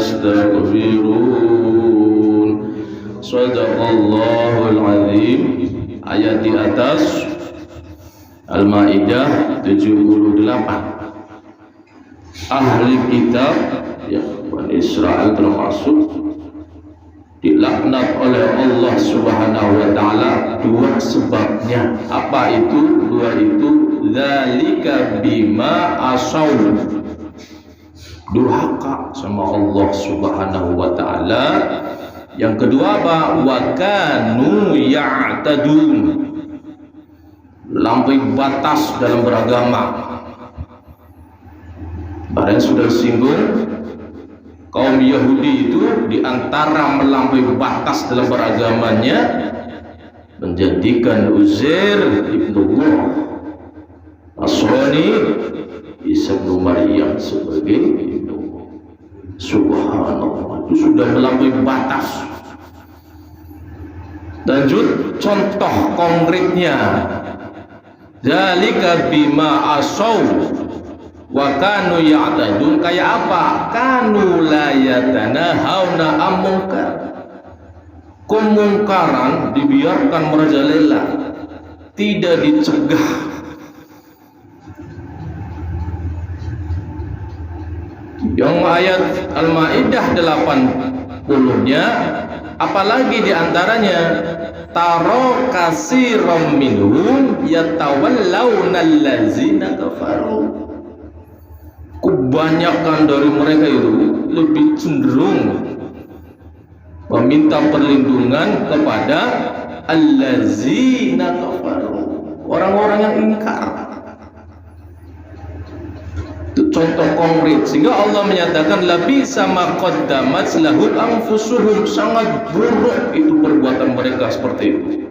yastaghfirun. Shadaqallahul azim. Ayat di atas Al-Maidah 78. Ahli kitab ya Bani Israel termasuk dilaknat oleh Allah Subhanahu wa taala dua sebabnya. Apa itu? Dua itu dzalika bima asaw, durhaka sama Allah Subhanahu wa taala. Yang kedua apa? Wa kanu ya'tadun, melampaui batas dalam beragama. Barang sudah singgung, kaum Yahudi itu diantara melampaui batas dalam beragamanya menjadikan Uzair ibnullah, Nasrani Isa bin Maryam sebagai ibnullah. Subhanallah, itu sudah melampaui batas. Lanjut contoh konkretnya, zalika bima asaw wa kanu ya'tadun. Kayak apa? Kanu la yatanahawna am munkar, kemungkaran dibiarkan merajalela, tidak dicegah. Yang ayat Al-Maidah 80-nya apalagi diantaranya, taro kasiram minhum yatawallawna allazina kafaru. Kebanyakan dari mereka itu lebih cenderung meminta perlindungan kepada allazina kafaru, orang-orang yang ingkar. Itu contoh konkret, sehingga Allah menyatakan labisa ma qaddamat lahum anfusuhum, sangat buruk itu perbuatan mereka seperti itu.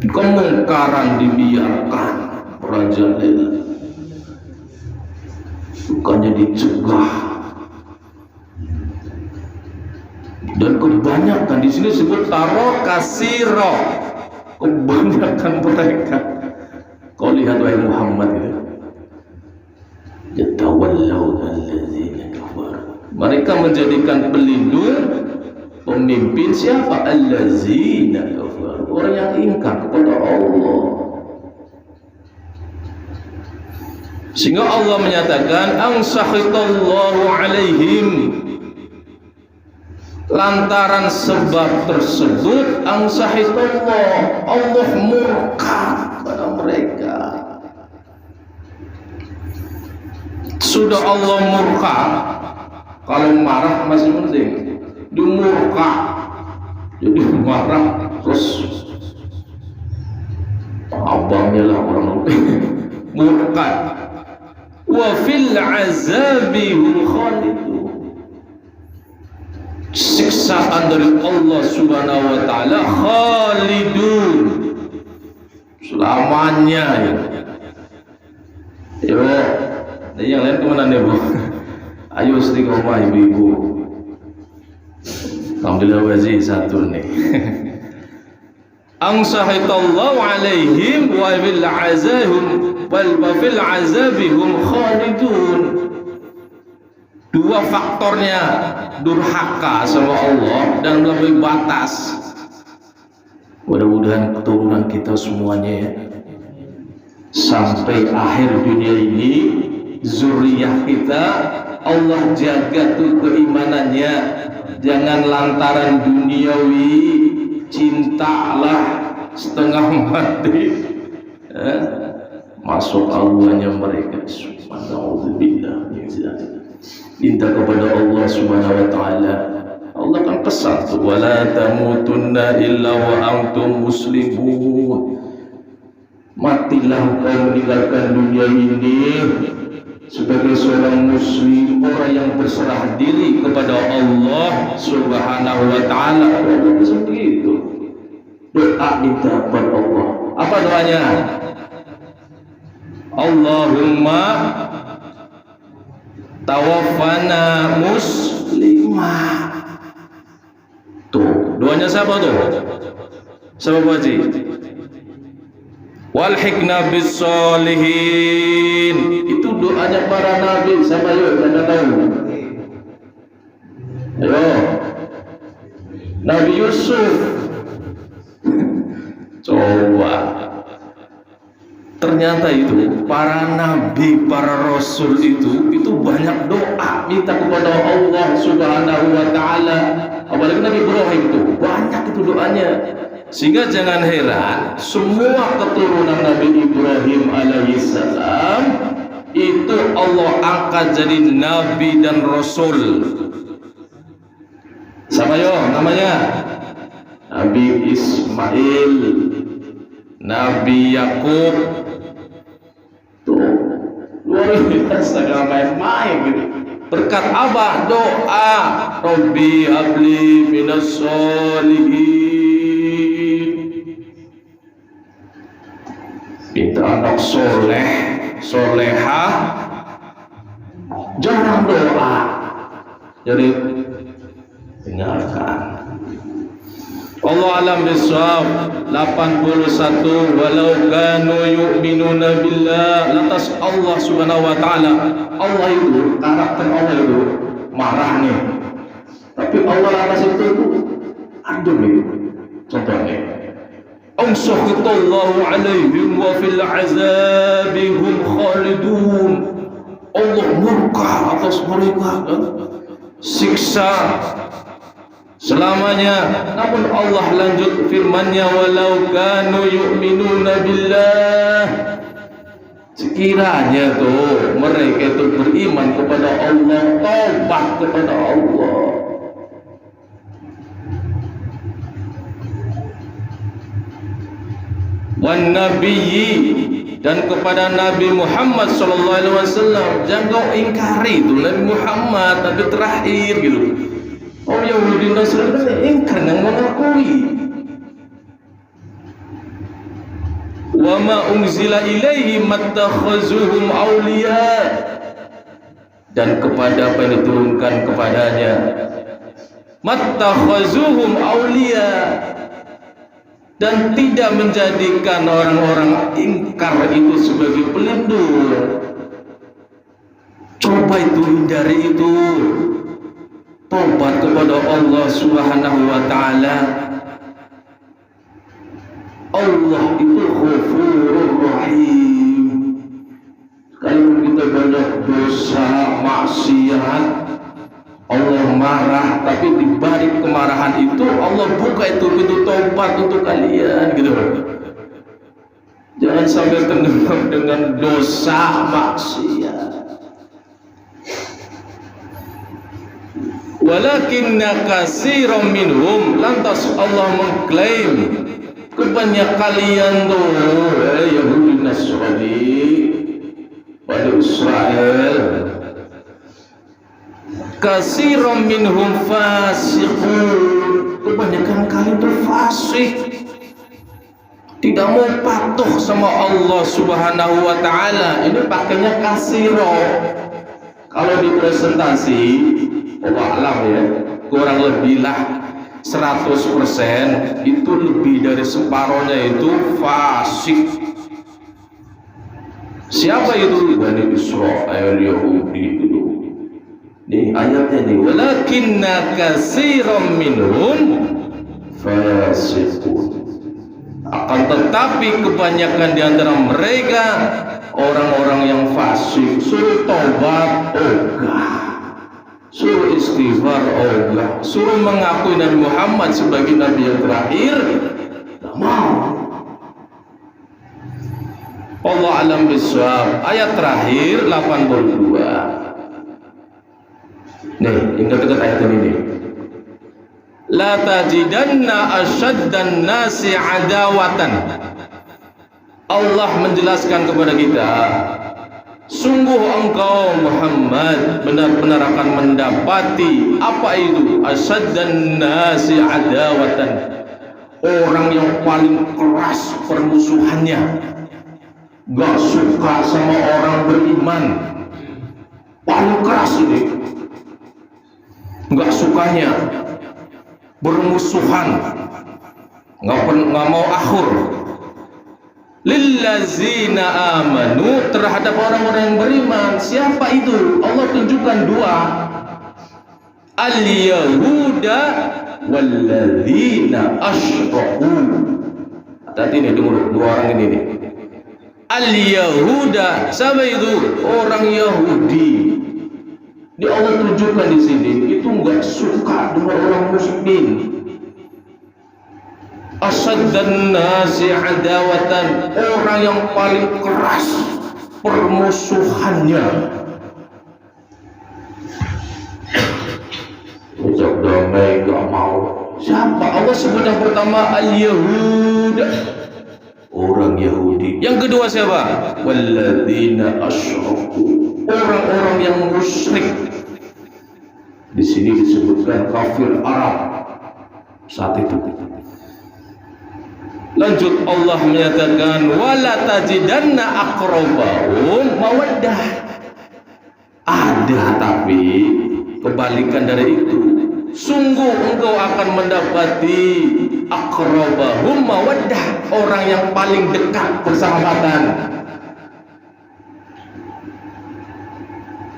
Kemungkaran dibiarkan merajalela, bukannya dicegah. Dan kebanyakan di sini disebut taro kasiro, kebanyakan mereka. Kau lihat wahai Muhammad itu, yatawallawna allazina kafaru, mereka menjadikan pelindung pemimpin siapa? Allazina kafaru, orang yang ingkar kepada Allah. Sehingga Allah menyatakan ansakhitallahu alaihim, lantaran sebab tersebut ansakhitallah, Allah murka pada mereka. Sudah Allah murka, kalau marah masih mending. Dia murka, jadi marah terus abangnya lah orang murka. Wa fil azabi hum khalidun, siksaan dari Allah Subhanahu wa taala khalidun, selamanya ya. Yo, yang lain kemana nih Bu? Ayo istiqomah ibu-ibu. Alhamdulillah wajib satu nih. Angsahitallahu alaihim wa fil azahum wal fil azabihum khalidun. Dua faktornya, durhaka sama Allah dan melampaui batas. Mudah-mudahan keturunan kita semuanya ya, sampai akhir dunia ini, zuriyah kita Allah jaga tuh keimanannya. Jangan lantaran duniawi cintalah setengah mati masuk awalnya mereka. Subhanallah, minta kepada Allah Subhanahu wa taala. Allah kan pesan tuh, wala tamutunna illa wa antum muslimun, matilah kau meninggalkan dunia ini sebagai seorang muslim, orang yang berserah diri kepada Allah Subhanahu wa taala. Seperti itu doa minta kepada Allah. Apa doanya? Allahumma tawaffana muslimah. Tuh doanya siapa tuh? Siapa Pak Haji? Walhiqna bis solihin, itu doanya para nabi. Siapa yuk? Anda tahu? Yusuf. Coba, ternyata itu para nabi, para rasul itu banyak doa minta kepada Allah Subhanahu wa taala. Apalagi Nabi Ibrahim itu banyak itu doanya. Sehingga jangan heran semua keturunan Nabi Ibrahim alaihissalam itu Allah angkat jadi nabi dan rasul. Sama yo namanya Nabi Ismail, Nabi Yakub. Tuh luar biasa, gak main-main gitu. Berkat apa? Doa. Rabbi habli minas sholihin. Minta anak soleh, solehah. Jarang doa. Jadi dengarkan. Allah alam bisawab. 81 walau kanu yu'minuna billah. Lantas Allah Subhanahu wa taala, Allah itu karakter Allah itu marah nih. Tapi Allah lantas itu adem itu. Contohnya Amsahitallahu alaihim wa fil azabihum khalidun. Allah murka atas mereka, siksa selamanya. Namun Allah lanjut firman-Nya, walau kanu yu'minuna billah. Sekiranya tuh mereka itu beriman kepada Allah, taubat kepada Allah. Wan nabiyyi, dan kepada Nabi Muhammad sallallahu alaihi wasallam. Jangan kau ingkari itu Nabi Muhammad, Nabi terakhir gitu. Oh Yahudi Nasrani ingkar dan mengakui. Wa ma unzila ilaihi mattakhazuhum awliya, dan kepada apa yang diturunkan kepadanya, mattakhazuhum awliya, dan tidak menjadikan orang-orang ingkar itu sebagai pelindung. Coba itu hindari itu. Tobat kepada Allah Subhanahu wa taala. Allah itu Ghafurur Rahim. Kalau kita banyak dosa, maksiat, Allah marah, tapi di balik kemarahan itu Allah buka itu pintu tobat untuk kalian gitu. Jangan sampai tenggelam dengan dosa, maksiat. Walakinna katsiran minhum, lantas Allah mengklaim kebanyakan kalian tuh Yahudi Nasrani pada Israel, katsiran minhum fasiqun, kebanyakan kalian tuh fasik, tidak mau patuh sama Allah Subhanahu wa taala. Ini pakainya kasiro. Kalau di presentasi Allah alam ya, kurang lebih lah 100% itu lebih dari separohnya itu fasik. Siapa itu? Bani Israel, Yahudi itu. Nih ayatnya nih, walakinna katsiran minhum fasiqun. Akan tetapi kebanyakan di antara mereka orang-orang yang fasik. Suruh taubat, ogah. Suruh istighfar, ogah. Suruh mengakui Nabi Muhammad sebagai Nabi yang terakhir, tak mau. Allah alam bisawab. Ayat terakhir 82. Nih, ingat-ingat ayat ini nih. La tajidanna asyaddan nasi adawatan. Allah menjelaskan kepada kita, sungguh engkau Muhammad benar-benar akan mendapati apa itu asyaddan nasi adawatan, orang yang paling keras permusuhannya, gak suka sama orang beriman, paling keras ini, gak sukanya, bermusuhan, nggak mau akhir. Lillazina amanu, terhadap orang-orang yang beriman. Siapa itu? Allah tunjukkan dua. Al-Yahuda walladzina asyraku. Hati-hati nih, dengar dua orang ini nih. Al-Yahuda, siapa itu? Orang Yahudi. Di Allah tunjukkan di sini itu enggak suka dengan orang muslimin. Asaddan nasi adawatan, orang yang paling keras permusuhannya. Ucap damai gak mau. Siapa? Allah sebut yang pertama Al-Yahuda, orang Yahudi. Yang kedua siapa? Walladzina asyraku, orang-orang yang musyrik. Di sini disebutkan kafir Arab saat itu. Lanjut Allah menyatakan wala tajidanna aqrabahum mawaddah. Ada tapi kebalikan dari itu. Sungguh engkau akan mendapati aqrabahum mawaddah, orang yang paling dekat persahabatan.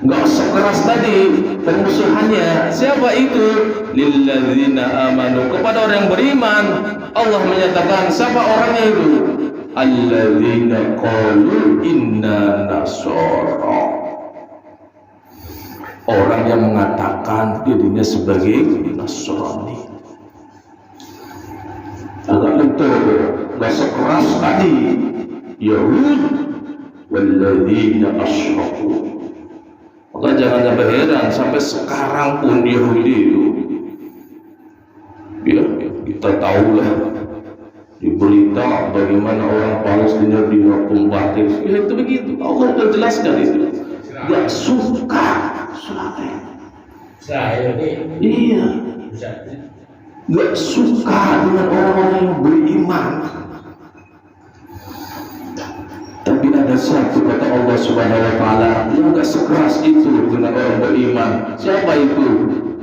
Enggak sekeras tadi permusuhannya. Siapa itu? Lilladzina amanu, kepada orang yang beriman. Allah menyatakan siapa orangnya itu? Alladzina qalu inna nasara, orang yang mengatakan dirinya sebagai Nasrani. Agak betul, enggak sekeras tadi. Yahud walladzina asyraku. Maka jangan sampai heran, sampai sekarang pun Yahudi itu, ya kita tahulah di berita bagaimana orang Palestina dibombardir. Ya itu begitu. Allah sudah jelaskan itu. Gak suka saya ini. Iya. Gak suka dengan orang-orang yang beriman. Tapi ada satu kata Allah Subhanahu wa taala yang enggak sekeras itu dengan orang beriman. Siapa itu?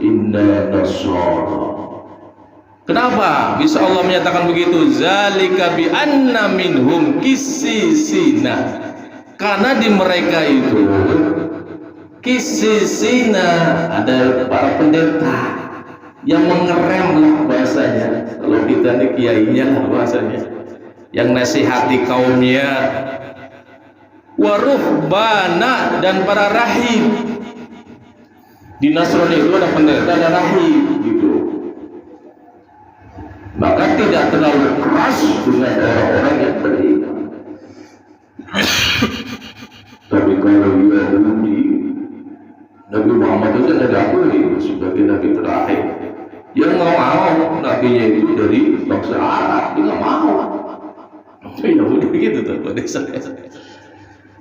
Inna nasara. Kenapa bisa Allah menyatakan begitu? Zalika bi anna minhum qissisina. Karena di mereka itu qissisina, ada para pendeta yang mengerem lah bahasanya. Kalau kita nih kiainya lah bahasanya, yang nasihati kaumnya. Waruhbana, dan para rahib. Di Nasrani itu ada pendeta dan rahib gitu. Maka tidak terlalu keras dengan orang-orang yang beriman. Tapi kalau Yahudi, Nabi Muhammad itu kan ada sebagai Nabi terakhir. Yang nggak mau nabinya itu dari bangsa Arab, dia nggak mau. Itu Yahudi begitu tuh pada saya.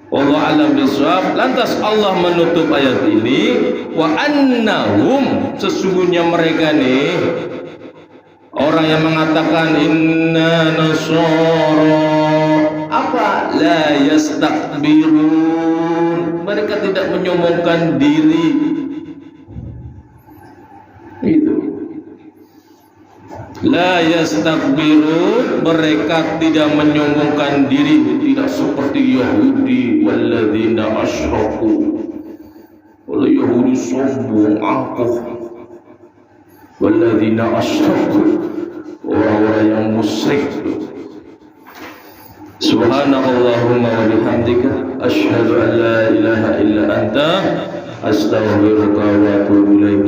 Wallahu a'lam bishawab. Lantas Allah menutup ayat ini, wa annahum, sesungguhnya mereka nih orang yang mengatakan inna nasara, apa? La yastakbirun, mereka tidak menyombongkan diri. Itu la yastakbirun, mereka tidak menyombongkan diri, tidak seperti Yahudi. Walladzina asyraku, kalau Yahudi sombong, angkuh. Walladzina asyraku, orang-orang yang musyrik. Subhanakallahumma wa bihamdika asyhadu an la ilaha illa anta astaghfiruka wa atubu ilaik.